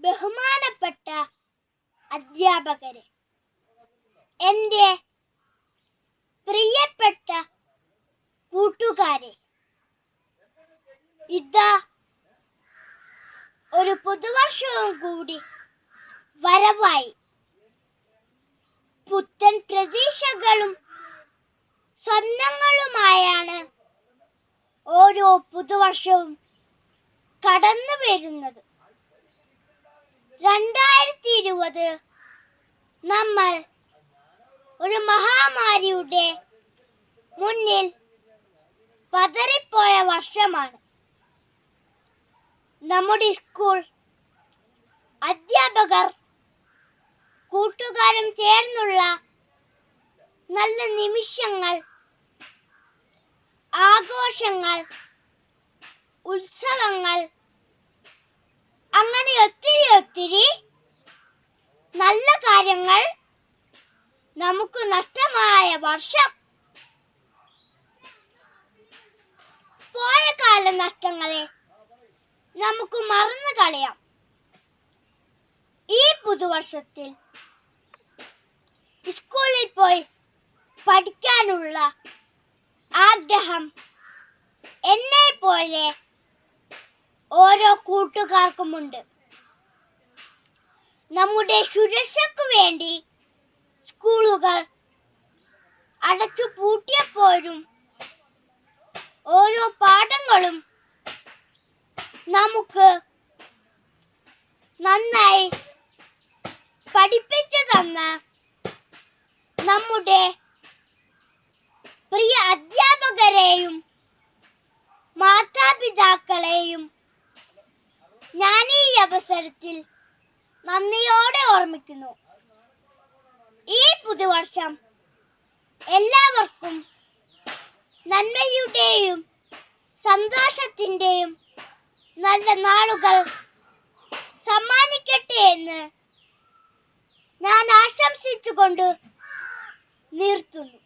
ബഹുമാനപ്പെട്ട അധ്യാപകരെ, എൻ്റെ പ്രിയപ്പെട്ട കൂട്ടുകാരെ, ഇതാ ഒരു പുതുവർഷവും കൂടി വരവായി. പുത്തൻ പ്രതീക്ഷകളും സ്വപ്നങ്ങളുമായാണ് ഓരോ പുതുവർഷവും കടന്നു വരുന്നത്. 2020 നമ്മൾ ഒരു മഹാമാരിയുടെ മുന്നിൽ പതറിപ്പോയ വർഷമാണ്. നമ്മുടെ സ്കൂൾ അധ്യാപകർ കൂട്ടുകാരും ചേർന്നുള്ള നല്ല നിമിഷങ്ങൾ, ആഘോഷങ്ങൾ, ഉത്സവങ്ങൾ, അങ്ങനെ ഒത്തിരി നല്ല കാര്യങ്ങൾ നമുക്ക് നഷ്ടമായ വർഷം. പോയ കാല നഷ്ടങ്ങളെ നമുക്ക് മറന്നു കളയാം. ഈ പുതുവർഷത്തിൽ സ്കൂളിൽ പോയി പഠിക്കാനുള്ള ആഗ്രഹം എന്നെ പോലെ ഓരോ കൂട്ടുകാർക്കുമുണ്ട്. നമ്മുടെ സുരക്ഷയ്ക്ക് വേണ്ടി സ്കൂളുകൾ അടച്ചു പൂട്ടിയപ്പോഴും ഓരോ പാഠങ്ങളും നമുക്ക് നന്നായി പഠിപ്പിച്ചു തന്ന നമ്മുടെ പ്രിയ അധ്യാപകരെയും മാതാപിതാക്കളെയും ഞാൻ ഈ അവസരത്തിൽ നന്ദിയോടെ ഓർമ്മിക്കുന്നു. ഈ പുതുവർഷം എല്ലാവർക്കും നന്മയുടെയും സന്തോഷത്തിന്റെയും നല്ല നാളുകൾ സമ്മാനിക്കട്ടെ എന്ന് ഞാൻ ആശംസിച്ചുകൊണ്ട് നിർത്തുന്നു.